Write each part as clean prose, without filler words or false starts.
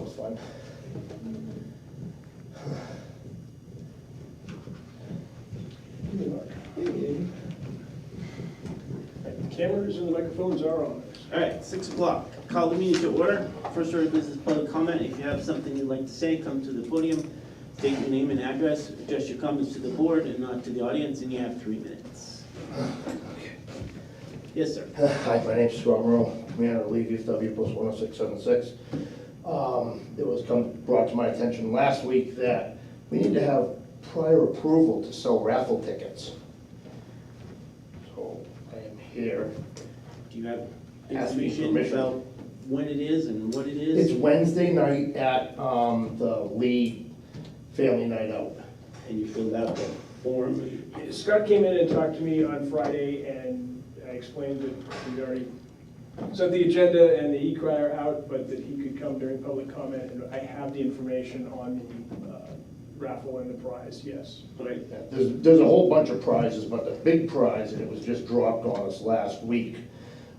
That was fun. The cameras and the microphones are on. All right, 6 o'clock. Call the meeting to order. First order of business, public comment. If you have something you'd like to say, come to the podium. State your name and address. Address your comments to the board and not to the audience, and you have 3 minutes. Yes, sir. Hi, my name's Scott Merle, Commander of Lee VFW Post 10676. It was brought to my attention last week that we need to have prior approval to sell raffle tickets. So I am here. Do you have Asking information permission. about when it is and what it is? It's Wednesday night at the Lee Family Night Out. And you filled out the form? Scott came in and talked to me on Friday, and I explained that we'd already sent the agenda and the e-crier out, but that he could come during public comment, and I have the information on the raffle and the prize, yes. Okay. There's a whole bunch of prizes, but the big prize, and it was just dropped on us last week,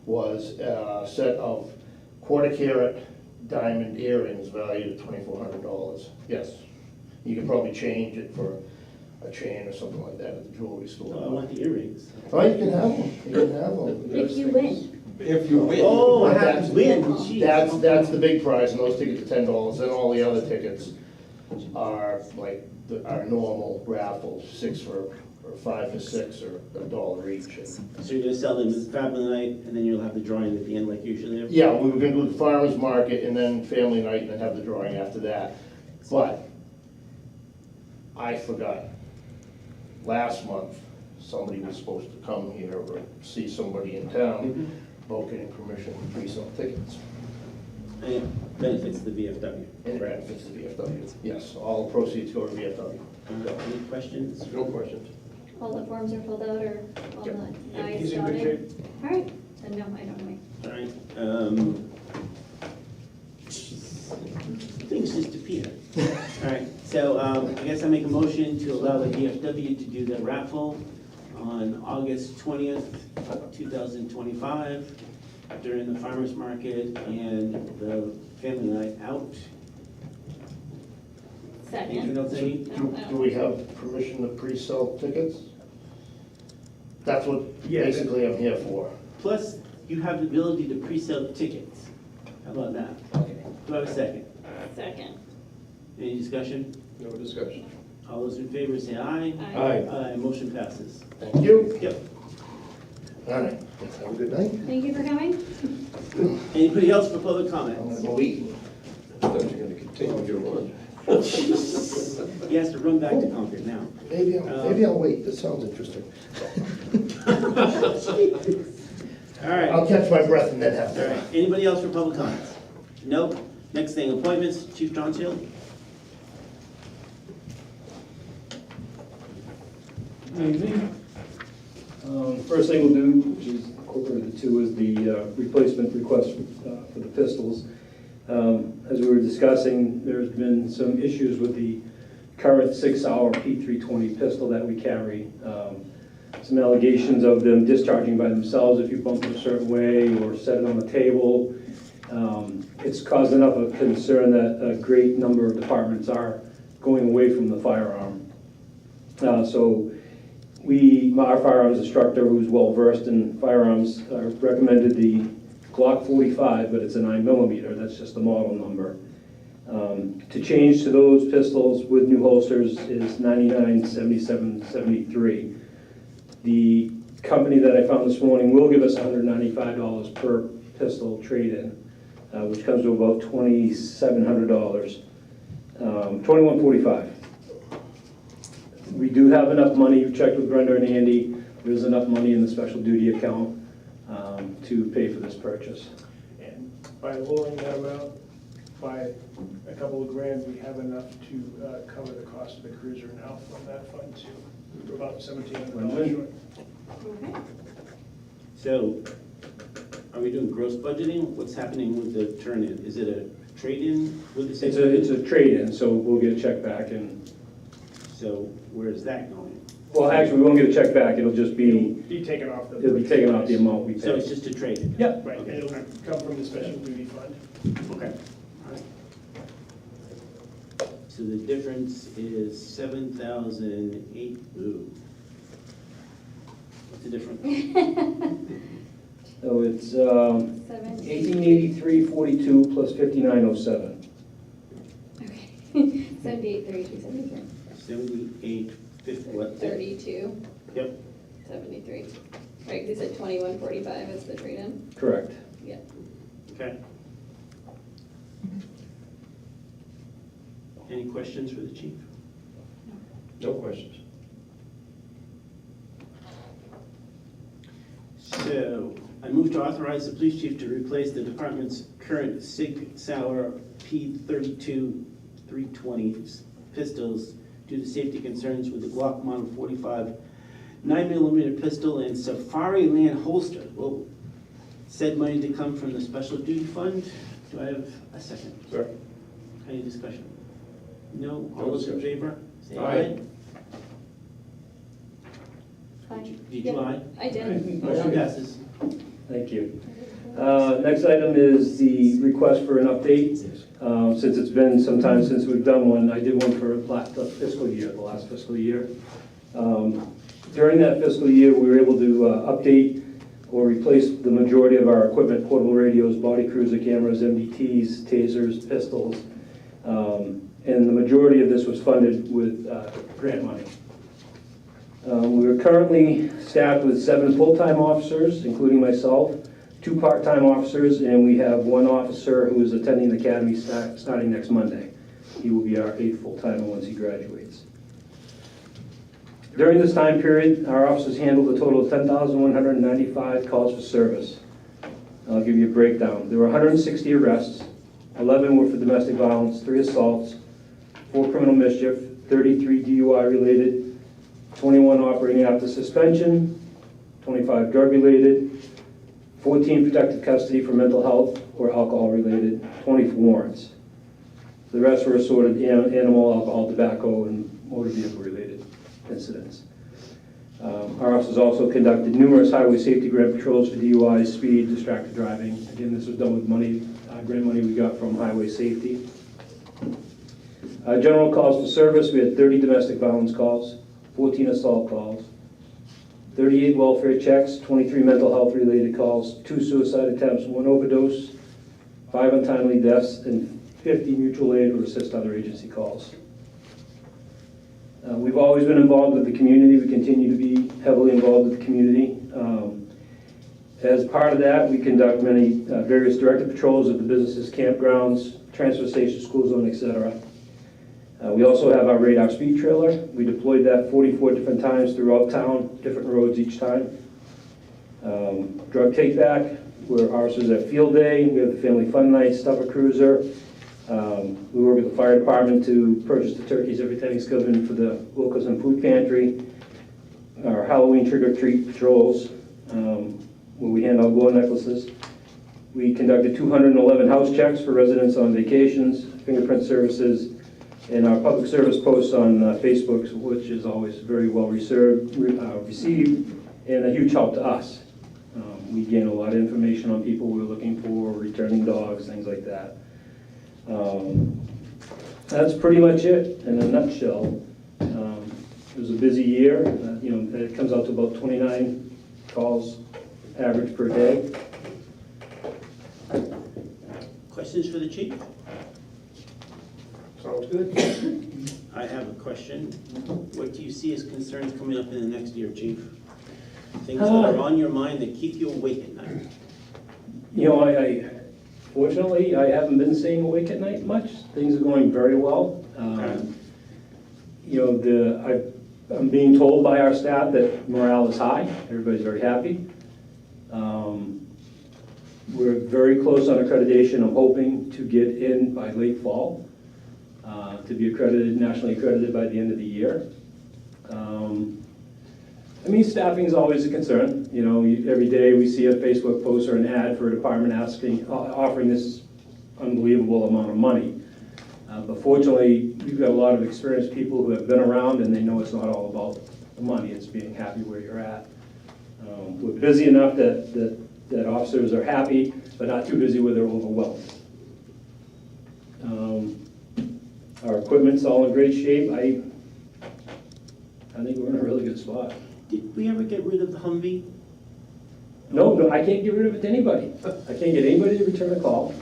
was a set of quarter-carat diamond earrings valued at $2,400. Yes, you could probably change it for a chain or something like that at the jewelry store. I want the earrings. Oh, you can have them, you can have them. If you win. If you win. Oh, I have That's- to win. Jeez. That's the big prize, and those tickets are $10, then all the other tickets are like our normal raffles, 6 for, or 5 for 6, or $1 each. So you're gonna sell them as family night, and then you'll have the drawing at the end like usually? Yeah, we were gonna do the farmer's market and then family night and then have the drawing after that. But I forgot, last month, somebody was supposed to come here or see somebody in town about getting permission to pre-sell tickets. And it benefits the VFW. And it benefits the VFW. Yes, all the proceeds go to VFW. Any questions? No questions. All the forms are filled out or all Yep. the Yeah, I's he's in good dotted? shape. All right, then no, I don't wait. All right, things just appear. All right, so I guess I make a motion to allow the VFW to do the raffle on August 20th, 2025, during the farmer's market and the family night out. Anything Second. else I need? Do we have permission to pre-sell tickets? That's what Yeah. basically I'm here for. Plus, you have the ability to pre-sell tickets. How about that? Okay. Do I have a second? Second. Any discussion? No discussion. All those in favor say aye. Aye. Aye, motion passes. Thank you. Yep. All right, have a good night. Thank you for coming. Anybody else for public I'm comment? gonna go eat. I thought you were gonna continue your lunch. He has to run back to Concord now. Maybe I'll wait, this sounds interesting. All right, I'll all catch my breath and then have right. dinner. Anybody else for public comments? Nope. Next thing, appointments, Chief John Shield. Good evening. First thing we'll do, which is incorporated the two, is the replacement request for the pistols. As we were discussing, there's been some issues with the current 6-hour P320 pistol that we carry. Some allegations of them discharging by themselves if you bump it a certain way or set it on the table. It's caused enough of concern that a great number of departments are going away from the firearm. So our firearms instructor, who's well-versed in firearms, recommended the Glock 45, but it's a 9mm, that's just the model number. To change to those pistols with new holsters is $99.77.73. The company that I found this morning will give us $195 per pistol trade-in, which comes to about $2,700, $2,145. We do have enough money, we checked with Brenda and Andy, there's enough money in the special duty account to pay for this purchase. And by lowering that amount by a couple of grand, we have enough to cover the cost of the cruiser now from that fund too. We're about $1,700 short. Okay. So, are we doing gross budgeting? What's happening with the turn-in? Is it a trade-in with the same? It's a trade-in, so we'll get a check back and, So, where is that going? well, actually, we won't get a check back, it'll just It'll be, be taken off the. it'll be taken off the amount we So it's pay. just a trade-in? Yep. Right, and it'll come from the special duty fund. Okay. All right. So the difference is 7,008, ooh. What's the difference? So it's 78. 1883.42 plus 5907. Okay. 78, 32, 73. 78, 50, what? 32, Yep, 73. Right, they said 2145 is the trade-in. Correct. Yeah. okay. Any questions for the chief? No questions. So, I move to authorize the police chief to replace the department's current Sig Sauer P32 320 pistols due to safety concerns with the Glock Model 45 9mm pistol and Safari Land holster. Whoa. Said money to come from the special duty fund. Do I have a second? Sir? Any discussion? No? No All those in discussion. favor? Say Aye. Fine. Did you aye? I did. Motion passes. Thank you. Next item is the request for an update. Since it's been some time since we've done one, I did one for the last fiscal year. During that fiscal year, we were able to update or replace the majority of our equipment, portable radios, body cruiser cameras, MDTs, tasers, pistols. And the majority of this was funded with grant money. We are currently staffed with 7 full-time officers, including myself, 2 part-time officers, and we have 1 officer who is attending the academy starting next Monday. He will be our 8th full-timer once he graduates. During this time period, our officers handled a total of 10,195 calls for service. I'll give you a breakdown. There were 160 arrests, 11 were for domestic violence, 3 assaults, 4 criminal mischief, 33 DUI related, 21 operating after suspension, 25 drug related, 14 protected custody for mental health or alcohol related, 20 for warrants. The rest were assorted animal, alcohol, tobacco, and motor vehicle related incidents. Our officers also conducted numerous highway safety grant patrols for DUI, speed, distracted driving. Again, this was done with money, grant money we got from highway safety. General calls for service, we had 30 domestic violence calls, 14 assault calls, 38 welfare checks, 23 mental health related calls, 2 suicide attempts, 1 overdose, 5 untimely deaths, and 50 mutual aid or assist other agency calls. We've always been involved with the community. We continue to be heavily involved with the community. As part of that, we conduct many various directed patrols of the businesses, campgrounds, transfer stations, school zone, etc. We also have our radar speed trailer. We deployed that 44 different times throughout town, different roads each time. Drug take back, where officers at field day. We have the family fun night, stuffer cruiser. We work with the fire department to purchase the turkeys every Thanksgiving for the Wilkerson Food Pantry. Our Halloween trick-or-treat patrols, where we hand out glow necklaces. We conducted 211 house checks for residents on vacations, fingerprint services, and our public service posts on Facebook, which is always very well received and a huge help to us. We gain a lot of information on people we're looking for, returning dogs, things like that. That's pretty much it in a nutshell. It was a busy year. It comes out to about 29 calls average per day. Questions for the chief? Sounds good. I have a question. What do you see as concerns coming up in the next year, chief? Things that are on your mind that keep you awake at night? I fortunately, I haven't been staying awake at night much. Things are going very well. I'm being told by our staff that morale is high. Everybody's very happy. We're very close on accreditation. I'm hoping to get in by late fall to be accredited, nationally accredited by the end of the year. Staffing is always a concern. Every day we see a Facebook post or an ad for a department offering this unbelievable amount of money. But fortunately, we've got a lot of experienced people who have been around and they know it's not all about the money, it's being happy where you're at. We're busy enough that officers are happy, but not too busy where they're overwhelmed. Our equipment's all in great shape. I think we're in a really good spot. Did we ever get rid of the Humvee? No, I can't get rid of it to anybody. I can't get anybody to return a call.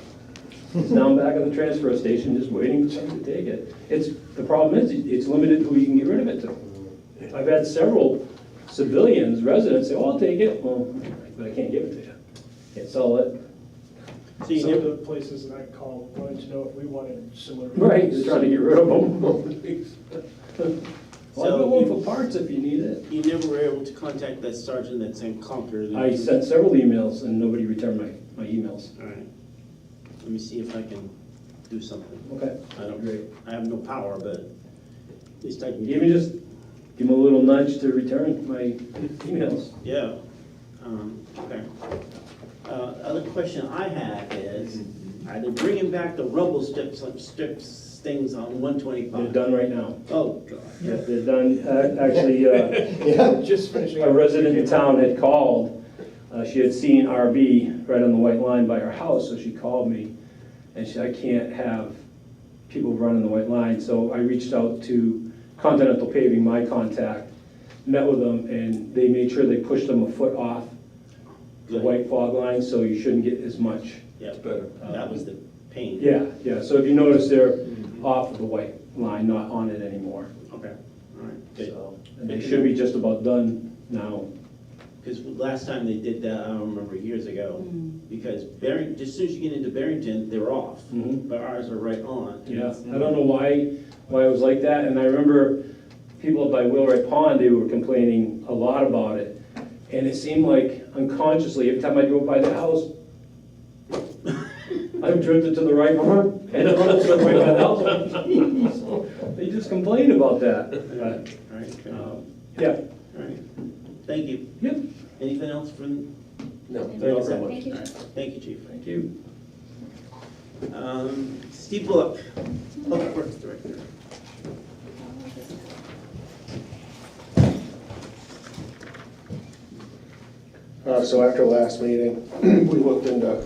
It's down back of the transfer station, just waiting for someone to take it. The problem is, it's limited who you can get rid of it to. I've had several civilians, residents say, oh, I'll take it. Well, but I can't give it to you. Can't sell it. So you Some of never, the places that I called wanted to know if we wanted similar. Right, just trying to get rid of them. Well, I've got one So for parts if you need it. you never were able to contact that sergeant that's in Concord? I sent several emails and nobody returned my emails. All right. Let me see if I can do something. Okay, I don't, great. I have no power, but at least I can. Give me just, give them a little nudge to return my emails. Yeah. Okay. Other question I have is, are they bringing back the rumble strips things on They're 125? done right now. Oh, God. Yeah, they're done. Actually, Just finishing. a resident in town had called. She had seen RB right on the white line by her house, so she called me. And she said, I can't have people running the white line. So I reached out to Continental Paving, my contact, met with them, and they made sure they pushed them a foot off the Good. white fog line, so you shouldn't get as much. Yeah, Better. that was the pain. Yeah, so if you notice, they're off of the white line, not on it anymore. Okay, all right, good. So, and they should be just about done now. Because last time they did that, I don't remember, years ago, because Barrington, as soon as you get into Barrington, they're off, Mhm. but ours are right on. Yeah, I don't know why it was like that, and I remember people by Wheelwright Pond, they were complaining a lot about it. And it seemed like unconsciously, every time I drove by the house, I drifted to the right, and I was right by the house. So they just complained about that. All right, good. Yeah, All right, thank you. yep, Anything else from, No, Thank thank you you. very much. Thank you. thank you, Chief. thank you. Steve Bullock, Public Works Director. So after last meeting, we looked into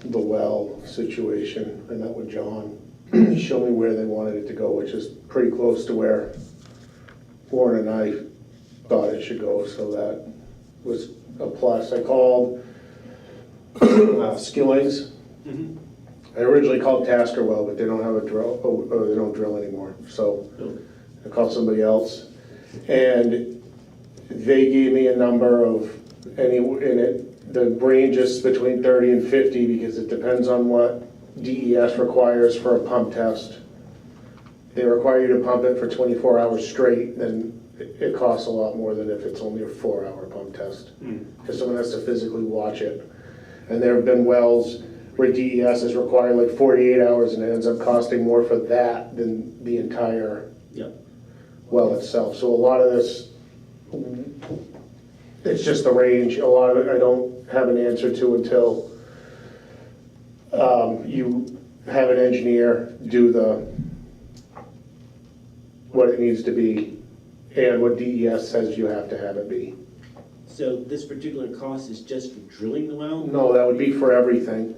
the well situation. I met with John. He showed me where they wanted it to go, which is pretty close to where Warren and I thought it should go, so that was a plus. I called Skillings. I originally called Tasker Well, but they don't have a drill, or they don't drill anymore, so I called somebody else. And they gave me a number of the range is between 30 and 50 because it depends on what DES requires for a pump test. They require you to pump it for 24 hours straight, then it costs a lot more than if it's only a 4-hour pump test. Because someone has to physically watch it. And there have been wells where DES is required like 48 hours and it ends up costing more for that than the entire Yep. well itself. So a lot of this, it's just the range. A lot of it I don't have an answer to until you have an engineer do what it needs to be and what DES says you have to have it be. So this particular cost is just for drilling the well? No, that would be for everything.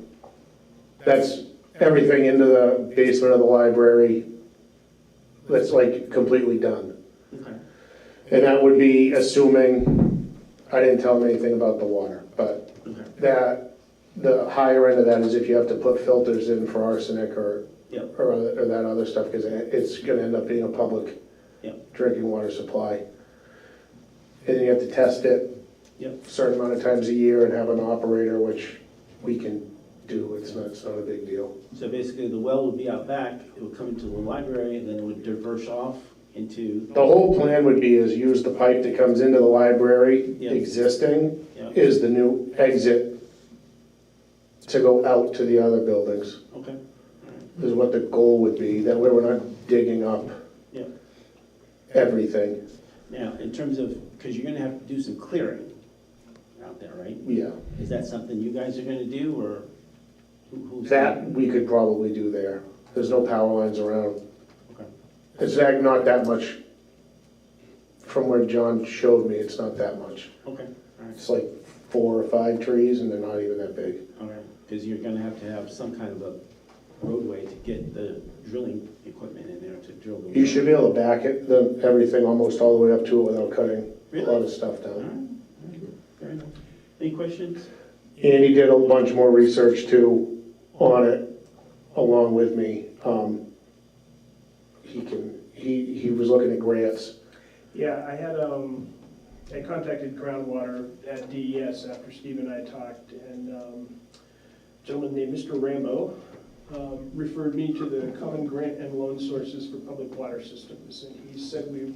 That's everything into the basement of the library. That's like completely done. Okay. And that would be assuming, I didn't tell them anything about the water, but Okay. the higher end of that is if you have to put filters in for arsenic or Yep. that other stuff, because it's gonna end up being a public Yep. drinking water supply. And then you have to test it Yep. a certain amount of times a year and have an operator, which we can do, it's not a big deal. So basically, the well would be out back, it would come into the library, and then it would diverge off into, The whole plan would be is use the pipe that comes into the library, Yeah. existing, yeah, is the new exit to go out to the other buildings, okay, is what the goal would be. That way we're not digging up yeah. everything. Now, in terms of, because you're gonna have to do some clearing out there, right? Yeah, Is that something you guys are gonna do, or who's? that we could probably do there. There's no power lines around. Okay. It's not that much, from where John showed me, it's not that much. Okay, all right, It's like 4 or 5 trees and they're not even that big. all right, because you're gonna have to have some kind of a roadway to get the drilling equipment in there to drill the well. You should be able to back it, everything almost all the way up to it without cutting a lot Really? of stuff All right, down. all right, fair enough. Any questions? And he did a bunch more research too on it, along with me. He was looking at grants. Yeah, I contacted groundwater at DES after Steve and I talked, and a gentleman named Mr. Rambo referred me to the Common Grant and Loan Sources for Public Water Systems. And he said we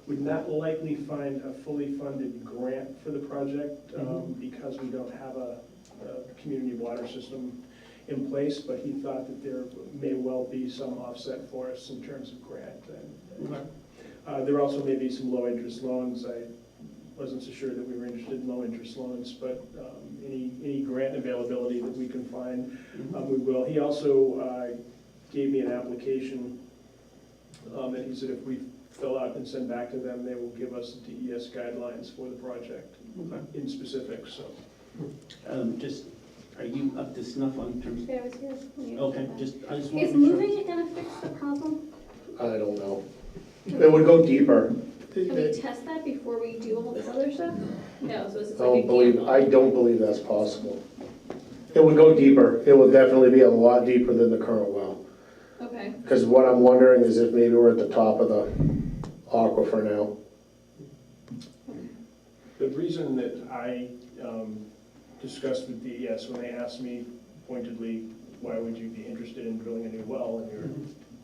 would not likely find a fully funded grant for the project because we don't have a community water system in place, but he thought that there may well be some offset for us in terms of grant. And there also may be some low-interest loans. I wasn't so sure that we were interested in low-interest loans, but any grant availability that we can find, we will. He also gave me an application that he said if we fill out and send back to them, they will give us DES guidelines for the project in specifics, so. Just, are you up to snuff on terms? Yeah, I was here when you Okay, did that. just, I just want Is to make sure. moving it gonna fix the problem? I don't know. It would go deeper. Can we test that before we do all this other stuff? No, so it's I just like a gamble. don't believe that's possible. It would go deeper. It will definitely be a lot deeper than the current well. Okay, Because what I'm wondering is if maybe we're at the top of the aquifer now. The reason that I discussed with DES when they asked me pointedly, why would you be interested in drilling a new well in your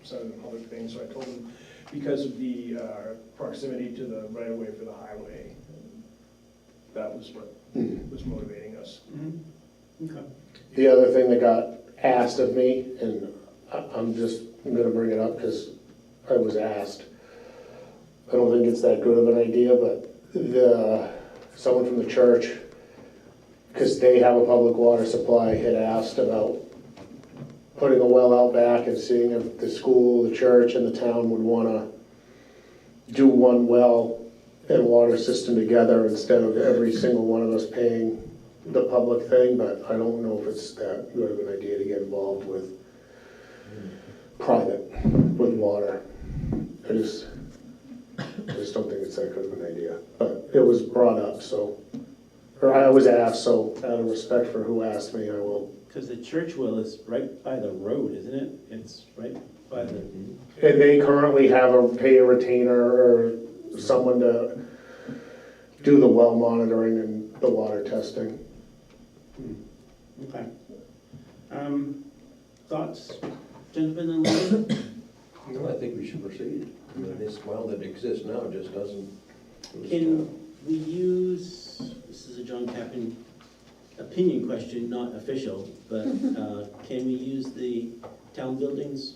side of the public thing, so I told them because of the proximity to the right-of-way for the highway. That was what was motivating us. Okay. The other thing that got asked of me, and I'm gonna bring it up because I was asked. I don't think it's that good of an idea, but someone from the church, because they have a public water supply, had asked about putting a well out back and seeing if the school, the church, and the town would wanna do one well and water system together instead of every single one of us paying the public thing, but I don't know if it's that good of an idea to get involved with private, with water. I just don't think it's that good of an idea, but it was brought up, so, or I was asked, so out of respect for who asked me, I will. Because the church well is right by the road, isn't it? It's right by the, And they currently have pay a retainer or someone to do the well monitoring and the water testing. okay. Thoughts, gentlemen and ladies? No, I think we should proceed. I mean, this well that exists now just doesn't. Can we use, this is a John Captain opinion question, not official, but can we use the town buildings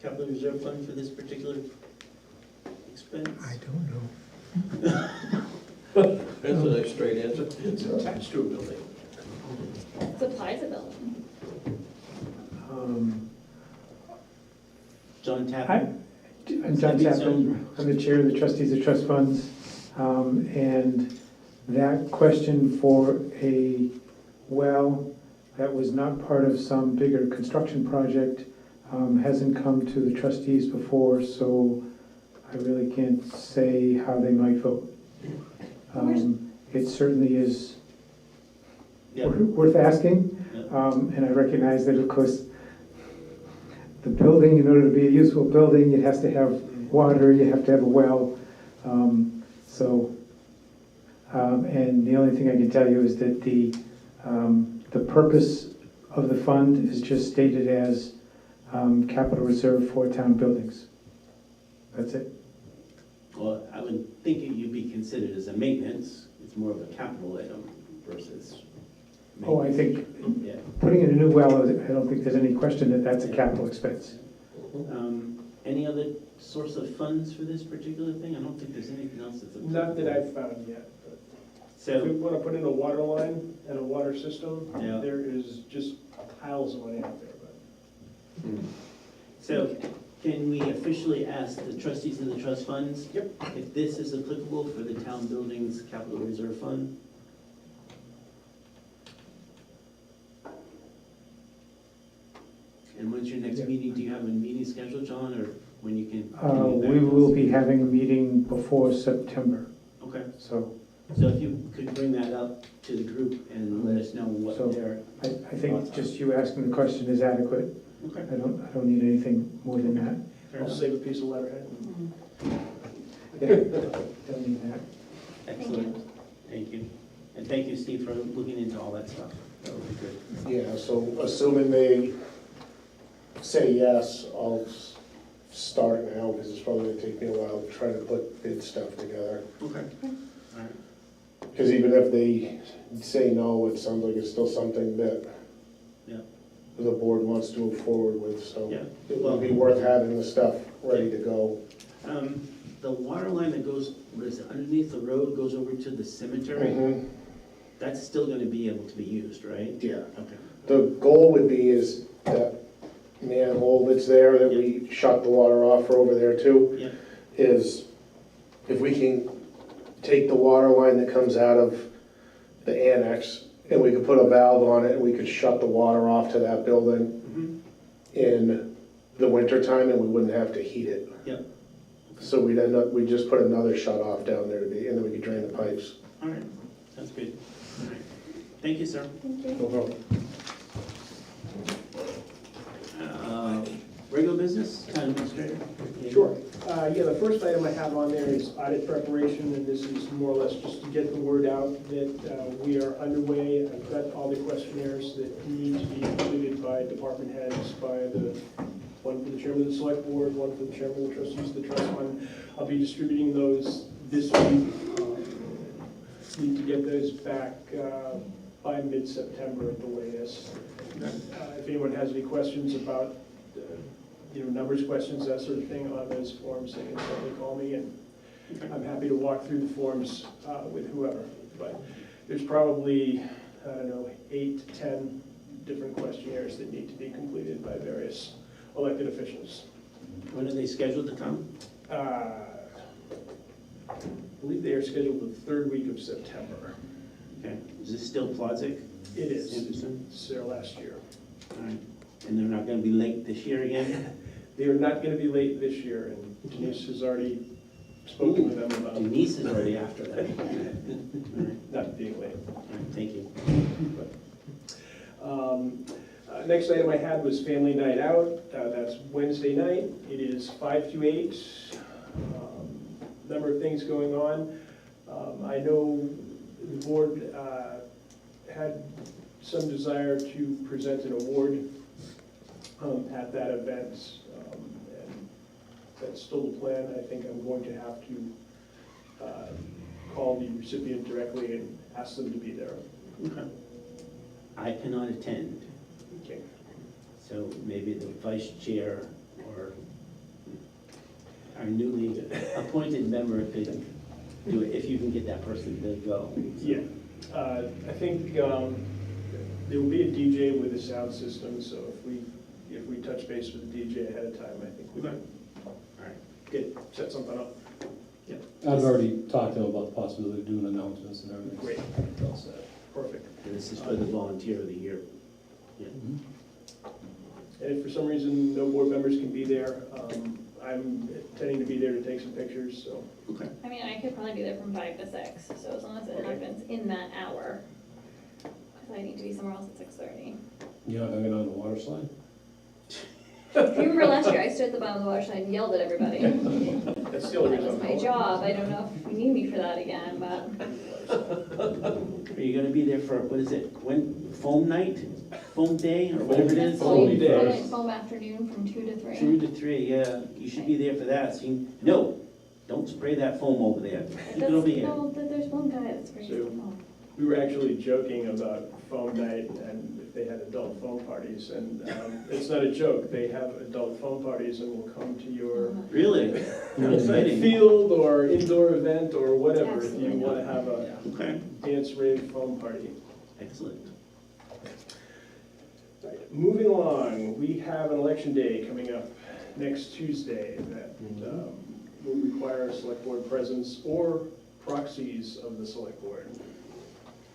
capital reserve fund for this particular expense? I don't know. That's a nice straight answer. It's attached to a building. Supplies a building. John Tappan? I'm John Tappan, I'm the chair of the trustees of trust funds, and that question for a well that was not part of some bigger construction project hasn't come to the trustees before, so I really can't say how they might vote. It certainly is Yeah. worth asking, and I recognize that, of course, the building, in order to be a useful building, it has to have water, you have to have a well. And the only thing I can tell you is that the purpose of the fund is just stated as capital reserve for town buildings. That's it. Well, I would think you'd be considered as a maintenance, it's more of a capital item versus. Oh, I think Yeah. putting in a new well, I don't think there's any question that that's a capital expense. Any other source of funds for this particular thing? I don't think there's anything else that's. Not that I've found yet. But if we So, want to put in a water line and a water system, Yeah. there is just piles of money out there. But so can we officially ask the trustees of the trust funds? Yep. If this is applicable for the town buildings capital reserve fund? And when's your next Yeah. meeting? Do you have a meeting scheduled, John, or when you can? We will be having a meeting before September, Okay, so so if you could bring that up to the group and let us know So- what they're, I think just you asking the question is adequate. okay. I don't need anything more than that. fair I'll enough. save a piece of letterhead. Don't need that. Excellent, thank you. And thank you, Steve, for looking into all that stuff. That would be good. Yeah, so assuming they say yes, I'll start now, because it's probably gonna take me a while to try to put bid stuff together. Okay. All right. Because even if they say no, it sounds like it's still something that Yeah. the board wants to move forward with, so Yeah. it would be worth having the stuff ready to go. The water line that goes, what is it, underneath the road, goes over to the cemetery, that's still gonna be able to be used, right? Yeah. Okay. The goal would be is that manhole that's there, that we shut the water off for over there too, Yeah. is if we can take the water line that comes out of the annex, and we could put a valve on it, and we could shut the water off to that building Mhm. in the wintertime, and we wouldn't have to heat it. Yep. So we'd just put another shut off down there to be, and then we could drain the pipes. All right, that's good. All right. Thank you, sir. Thank you. No problem. Regular business, town administrator? Sure. Yeah, the first item I have on there is audit preparation, and this is more or less just to get the word out that we are underway. I've got all the questionnaires that need to be completed by department heads, by the, one for the chairman of the select board, one for the chairman of the trustees of the trust fund. I'll be distributing those this week. Need to get those back by mid-September at the latest. If anyone has any questions about numbers questions, that sort of thing on those forms, they can certainly call me, and I'm happy to walk through the forms with whoever. But there's probably, 8 to 10 different questionnaires that need to be completed by various elected officials. When are they scheduled to come? I believe they are scheduled the third week of September. Okay, is this still Plodzik? It is. Sanderson? It's their last year. All right, and they're not gonna be late this year again? They are not going to be late this year, and Denise has already spoken with them about Denise is already after that. All right, not being late. all right, thank you. Next item I had was family night out. That's Wednesday night. It is 5 to 8. Number of things going on. I know the board had some desire to present an award at that event. And that's still the plan. I think I'm going to have to call the recipient directly and ask them to be there. Okay. I cannot attend, Okay. so maybe the vice chair or our newly appointed member could do it, if you can get that person to go. Yeah, I think there will be a DJ with a sound system, so if we touch base with the DJ ahead of time, I think we can All right. set something up. I've already talked to them about the possibility of doing announcements and everything. Great. All set. Perfect. And this is for the volunteer of the year. Yeah. And if for some reason no board members can be there, I'm intending to be there to take some pictures, so. Okay. I mean, I could probably be there from 5 to 6, so as long as it Okay. happens in that hour. Because I need to be somewhere else at 6:30. You're not gonna get on the water slide? If you remember last year, I stood at the bottom of the water slide and yelled at everybody. That's the only That reason was I'm my going. job. I don't know if you need me for that again, but Are you gonna be there for, what is it, when, foam night, foam day, or whatever it that's is? Foam only day. foam afternoon from 2 to 3. 2 to 3, yeah, you should be there for that, so you, no, don't spray that foam over there, keep it over here. No, there's one guy that's spraying So- foam. We were actually joking about foam night and if they had adult foam parties, and it's not a joke. They have adult foam parties and will come to your Really? Exciting. field or indoor event or whatever if you Absolutely. want to have a Okay, dance rave foam party. excellent. Right. Moving along, we have an election day coming up next Tuesday that will require a select board presence or proxies of the select board.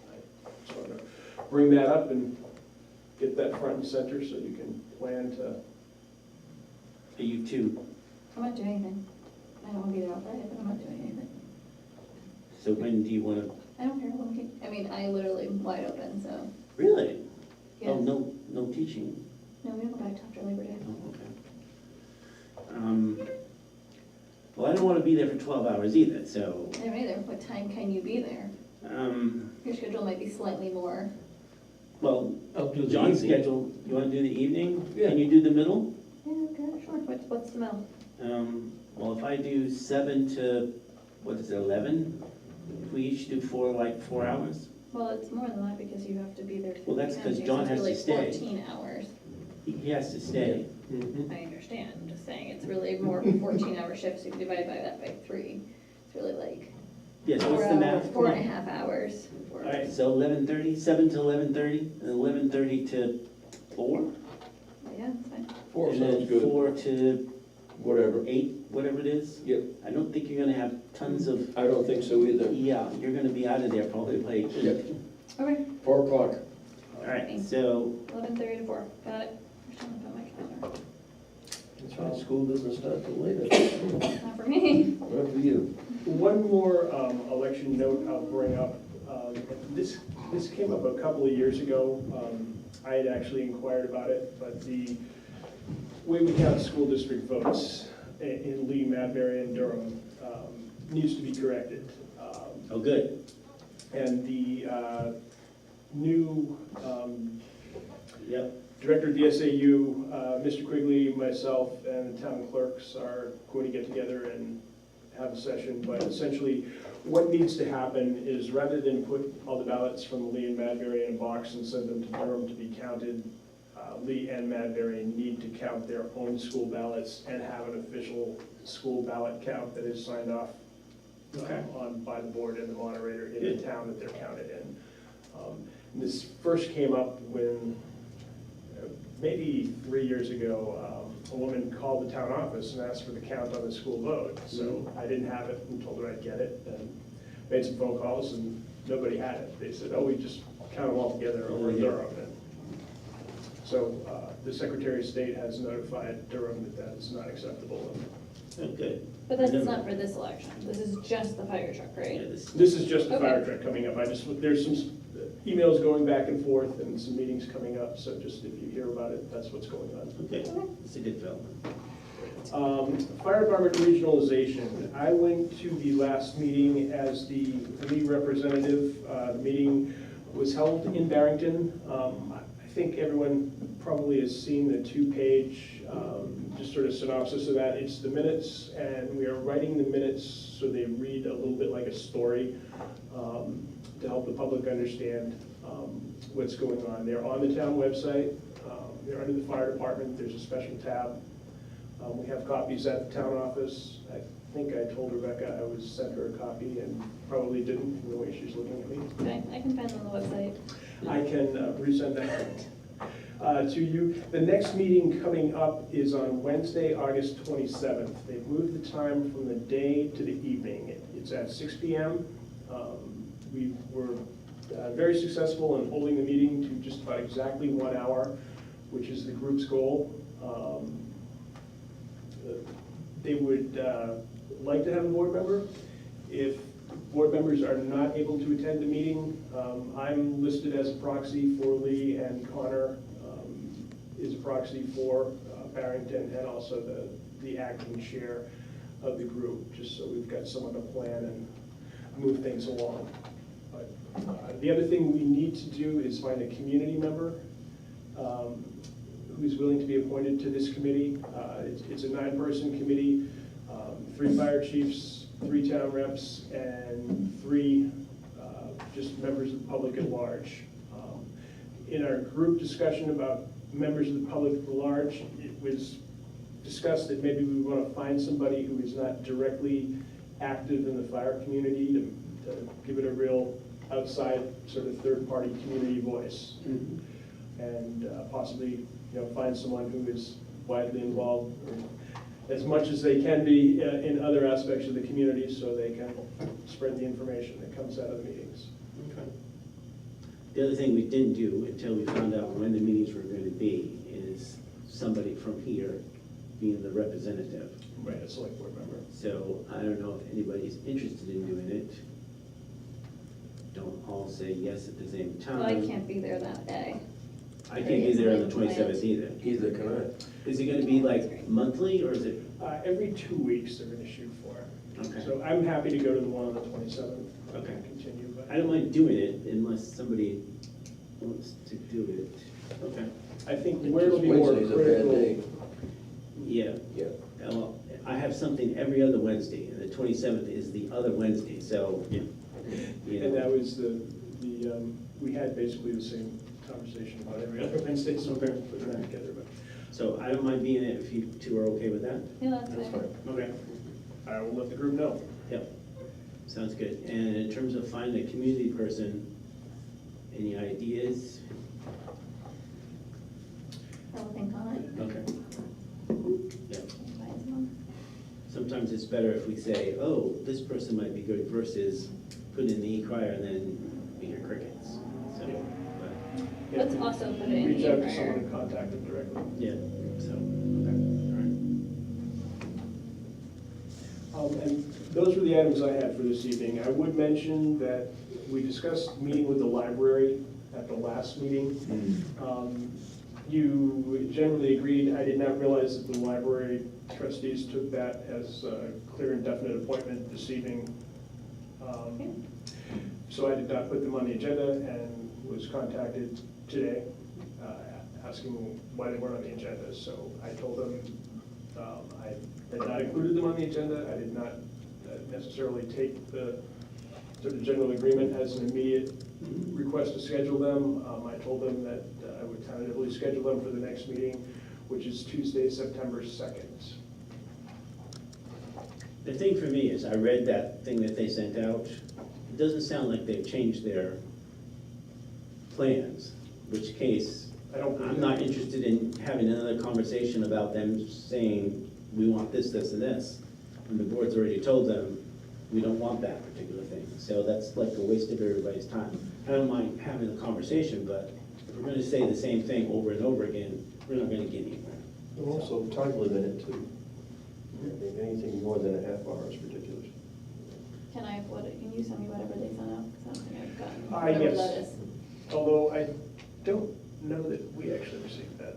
I just want to bring that up and get that front and center so you can plan to. Are you two? I'm not doing anything. I don't wanna be there all day, but I'm not doing anything. So when do you want to, I don't care, I mean, I literally am wide open, so, really? yeah. Oh, no teaching? No, we don't go back till after Labor Day. Oh, okay. Well, I don't want to be there for 12 hours either, so, I don't either. What time can you be there? Your schedule might be slightly more. well, I'll do the John's evening. schedule, you want to do the evening? Yeah. Can you do the middle? Yeah, okay, sure. What's the middle? Well, if I do 7 to, what is it, 11? If we each do 4 hours? Well, it's more than that because you have to be there. Well, that's 'cause so John it's has to really stay. 14 hours. He has to stay. Mhm. I understand. I'm just saying it's really more 14-hour shifts. You divide by that by 3. It's really like Yes, 4 what's the hours, math? 4.5 hours. All right. So 11:30, 7 to 11:30, and 11:30 to 4? Yeah, that's fine. 4 And then sounds good, 4 to whatever. 8, whatever it is. Yep, I don't think you're gonna have tons of, I don't think so either. yeah, you're gonna be out of there probably late. Yep, Okay, 4 o'clock. All right, so, 11:30 to 4. Got it. There's something on my calendar. That's right, school doesn't start till later. Not for me. Not for you. One more election note I'll bring up. This came up a couple of years ago. I had actually inquired about it, but the way we count school district votes in Lee, Madbury, and Durham needs to be corrected. oh, good. And the new Yep, Director of the SAU, Mr. Quigley, myself, and the town clerks are going to get together and have a session, but essentially, what needs to happen is rather than put all the ballots from Lee and Madbury in a box and send them to Durham to be counted, Lee and Madbury need to count their own school ballots and have an official school ballot count that is signed off on by the board and the moderator in the town that they're counted in. This first came up when, maybe 3 years ago, a woman called the town office and asked for the count on the school vote. So I didn't have it and told her I'd get it and made some phone calls and nobody had it. They said, oh, we just count them all together over in Durham. And so the Secretary of State has notified Durham that that is not acceptable. oh, good. But this is not for this election. This is just the fire truck, Yeah, right? This is just the Okay. fire truck coming up. There's some emails going back and forth and some meetings coming up. So just if you hear about it, that's what's going on. Okay, it's a good development. Fire department regionalization. I went to the last meeting as the lead representative. The meeting was held in Barrington. I think everyone probably has seen the 2-page, just sort of synopsis of that. It's the minutes, and we are writing the minutes so they read a little bit like a story to help the public understand what's going on. They're on the town website. They're under the fire department. There's a special tab. We have copies at the town office. I think I told Rebecca I would send her a copy and probably didn't from the way she's looking at me. Okay, I can find it on the website. I can resend that to you. The next meeting coming up is on Wednesday, August 27th. They've moved the time from the day to the evening. It's at 6 p.m. We were very successful in holding the meeting to just about exactly 1 hour, which is the group's goal. They would like to have a board member. If board members are not able to attend the meeting, I'm listed as a proxy for Lee, and Connor is a proxy for Barrington, and also the acting chair of the group, just so we've got someone to plan and move things along. But the other thing we need to do is find a community member who's willing to be appointed to this committee. It's a 9-person committee, 3 fire chiefs, 3 town reps, and 3 just members of the public at large. In our group discussion about members of the public at large, it was discussed that maybe we want to find somebody who is not directly active in the fire community to give it a real outside sort of third-party community voice. And possibly, find someone who is widely involved, or as much as they can be in other aspects of the community, so they can spread the information that comes out of the meetings. Okay. The other thing we didn't do until we found out when the meetings were going to be is somebody from here being the representative. Right, a select board member. So I don't know if anybody's interested in doing it. Don't all say yes at the same time. Well, I can't be there that day. I can't be there on the 27th either. Either can I. Is it gonna be like monthly, or is it? Every 2 weeks they're gonna shoot for. Okay. So I'm happy to go to the one on the 27th. Okay. Continue, but I don't mind doing it unless somebody wants to do it. Okay. I think where it'll be more Wednesday's a bad day. critical. Yeah. Yeah. Well, I have something every other Wednesday, and the 27th is the other Wednesday, so, you And that know. was we had basically the same conversation about every other Wednesday, so we're putting that together, but So I don't mind being it if you two are okay with that. Yeah, that's That's fine. fine. Okay. I will let the group know. Yep. Sounds good. And in terms of finding a community person, any ideas? I'll think on it. Okay. Yeah. Advise them. Sometimes it's better if we say, oh, this person might be good versus put in the e-crier and then we hear crickets. So, but, Let's also put it in Reach out to here. someone and contact them directly. yeah, so, okay, all right. And those were the items I had for this evening. I would mention that we discussed meeting with the library at the last meeting. You generally agreed. I did not realize that the library trustees took that as a clear and definite appointment this evening. So I did not put them on the agenda and was contacted today asking why they weren't on the agenda. So I told them I had not included them on the agenda. I did not necessarily take the sort of general agreement as an immediate request to schedule them. I told them that I would tentatively schedule them for the next meeting, which is Tuesday, September 2nd. The thing for me is, I read that thing that they sent out. It doesn't sound like they've changed their plans, in which case, I don't believe I'm not interested in having another conversation about them saying, we want this, this, and this. And the board's already told them, we don't want that particular thing. So that's like a waste of everybody's time. I don't mind having a conversation, but if we're gonna say the same thing over and over again, we're not gonna get anywhere. And also time limit too. I think anything more than a half hour is ridiculous. Can you send me whatever they sent out? 'Cause I don't think I've gotten Ah, whatever yes. that is. Although I don't know that we actually received that.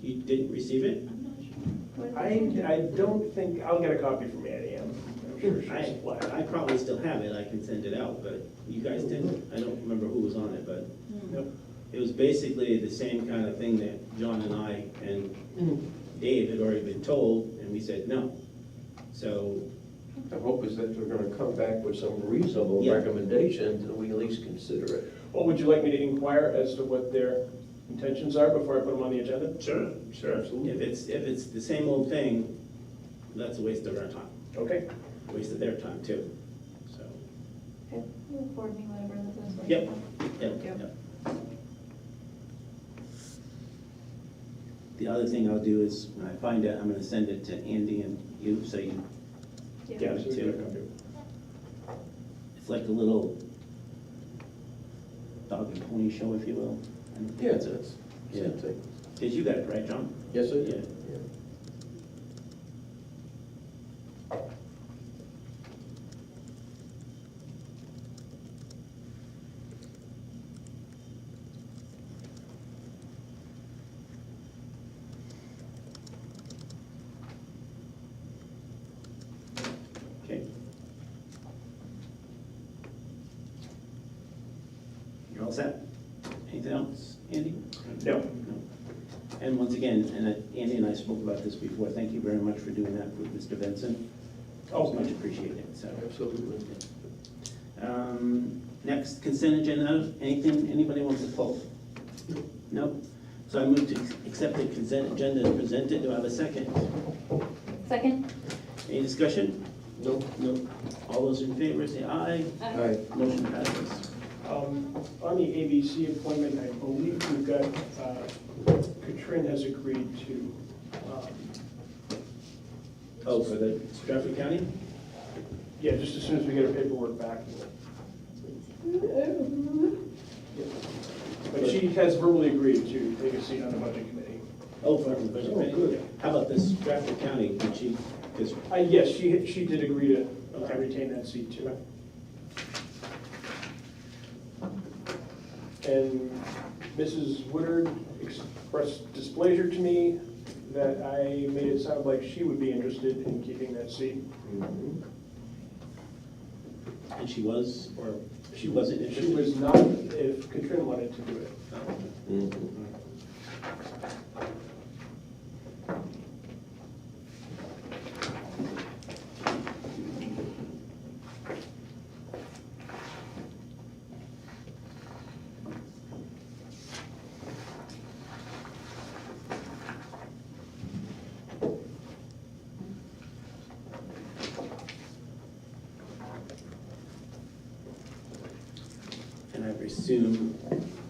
You didn't receive it? I'm not sure. What did they send? I don't think, I'll get a copy from Annie. I'm sure she'll supply it. I probably still have it, I can send it out, but you guys didn't? I don't remember who was on it, but Nope. it was basically the same kind of thing that John and I and Dave had already been told, and we said no. So, The hope is that they're gonna come back with some reasonable Yeah. recommendations and we at least consider it. Well, would you like me to inquire as to what their intentions are before I put them on the agenda? sure, Absolutely. if it's the same old thing, that's a waste of our time, Okay. a waste of their time too, so. Okay, you'll forward me whatever this is. Yep. Thank you. Yep. The other thing I'll do is, when I find it, I'm gonna send it to Andy and you, so you, Yeah, so we too. get a copy. it's like a little dog and pony show, if you will. Yeah, that's Yeah. same thing. Because you got it, right, John? Yes, I Yeah. did. Yeah. Okay. You're all set? Anything else, Andy? No. And once again, and Andy and I spoke about this before, thank you very much for doing that with Mr. Benson. Oh, Much appreciated, so. Absolutely. Next, consent agenda, anything anybody wants to pull? No? So I move to accept the consent agenda as presented. Do I have a second? Second? Any discussion? No, No. All those in favor say aye. aye. Motion passes. On the ABC appointment, I believe we've got, Katrin has agreed to, Oh, for the Stratford County? yeah, just as soon as we get her paperwork back. But she has verbally agreed to take a seat on the budget committee. Oh, for the budget committee? good. How about this Stratford County, did she, because, Yes, she did agree to retain that seat too. And Mrs. Woodard expressed displeasure to me that I made it sound like she would be interested in keeping that seat. and she was, or she wasn't She interested? was not, if Katrin wanted to do it. And I presume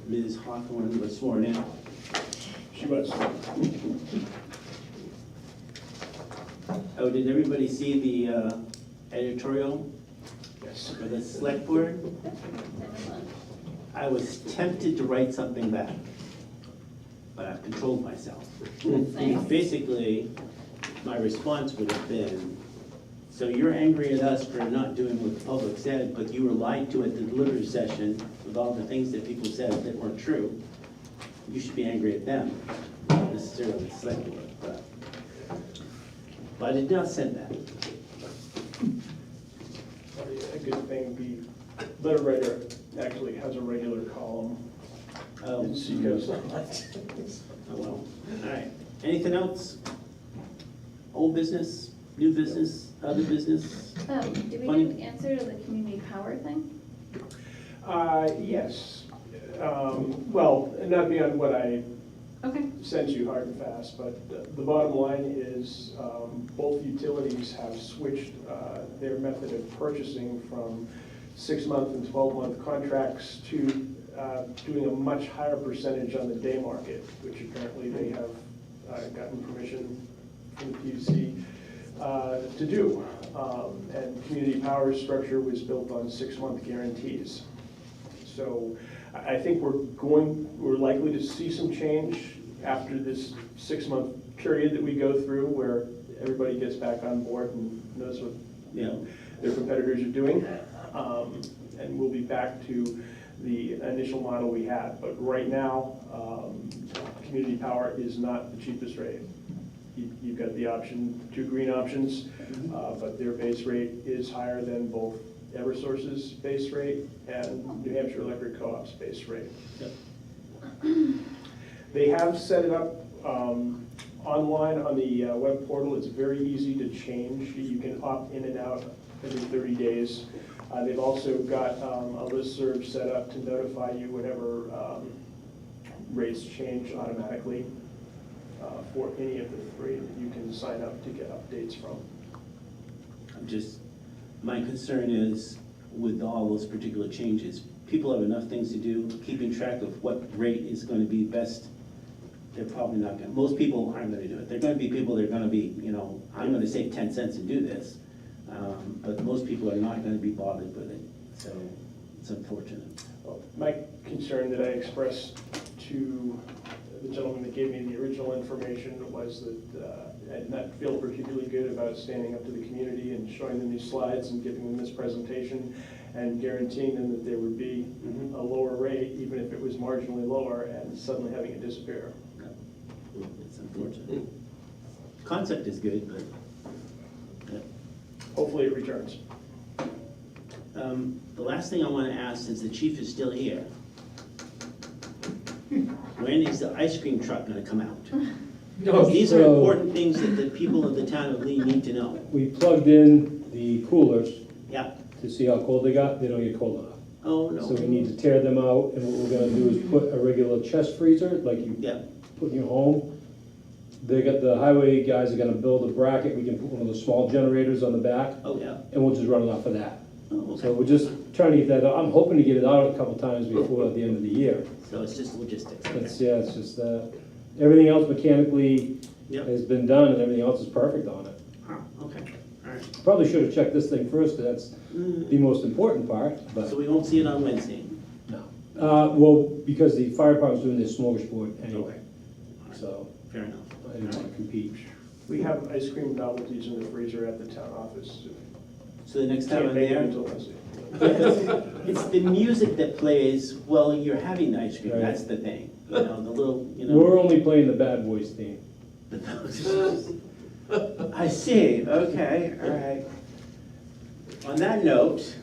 Ms. Hawthorne was sworn in? She was. Oh, did everybody see the editorial Yes. for the select board? I was tempted to write something back, but I've controlled myself. Nice. Basically, my response would have been, so you're angry at us for not doing what the public said, but you were lied to at the deliberative session with all the things that people said that weren't true. You should be angry at them, not necessarily the select board, but I did not send that. A good thing, the letter writer actually has a regular column. Oh, She goes, oh well, all right. Anything else? Old business, new business, other business? Did we Funny. get an answer to the community power thing? yes. Well, not beyond what I Okay. sent you hard and fast, but the bottom line is both utilities have switched their method of purchasing from 6-month and 12-month contracts to doing a much higher percentage on the day market, which apparently they have gotten permission from the PUC to do. And community power structure was built on 6-month guarantees. So I think we're likely to see some change after this 6-month period that we go through where everybody gets back on board and knows what Yeah. their competitors are doing. And we'll be back to the initial model we had. But right now, community power is not the cheapest rate. You've got the option, 2 green options, but their base rate is higher than both Eversource's base rate and New Hampshire Electric Co-op's base rate. Yep. They have set it up online on the web portal. It's very easy to change. You can opt in and out every 30 days. They've also got a listserv set up to notify you whenever rates change automatically for any of the 3 that you can sign up to get updates from. My concern is with all those particular changes, people have enough things to do, keeping track of what rate is going to be best. They're probably not going, most people aren't going to do it. They're going to be people that are going to be, I'm going to save 10 cents and do this. But most people are not going to be bothered with it, so it's unfortunate. Well, my concern that I expressed to the gentleman that gave me the original information was that I did not feel particularly good about standing up to the community and showing them these slides and giving them this presentation and guaranteeing them that there would be a lower rate, even if it was marginally lower, and suddenly having it disappear. It's unfortunate. Concept is good, but Hopefully it returns. the last thing I want to ask, since the chief is still here, when is the ice cream truck going to come out? These are So, important things that the people of the town of Lee need to know. we plugged in the coolers Yeah. to see how cold they got. They don't get cold enough. Oh, So we no. need to tear them out, and what we're gonna do is put a regular chest freezer, like you Yeah. put in your home. The highway guys are gonna build a bracket, we can put one of those small generators on the back, Oh, yeah. and we'll just run it off of that. Oh, So okay. we're just trying to get that, I'm hoping to get it out a couple times before the end of the year. So it's just logistics. It's just that, everything else mechanically Yep. has been done, and everything else is perfect on it. Huh, okay. All All right. Probably should have checked this thing first, 'cause that's the most important part, but, So we won't see it on Wednesday? no. Well, because the fire department's doing their smorgasbord anyway, so Fair enough. I didn't want to compete. We have ice cream novelties in the freezer at the town office. So the next time Can't I'm make it there, until Wednesday. it's the music that plays while you're having the ice cream, Right. that's the thing. You know, the little, you know. We're only playing the Bad Boys theme. I see, okay, all right. On that note,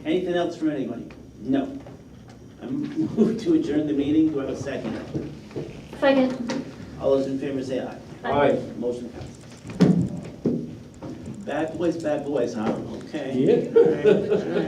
anything else from anybody? No. I move to adjourn the meeting, do I have a second? Second. All those in favor say aye. Aye. Motion passes. Bad boys, huh? Okay. Yeah. All right, all right.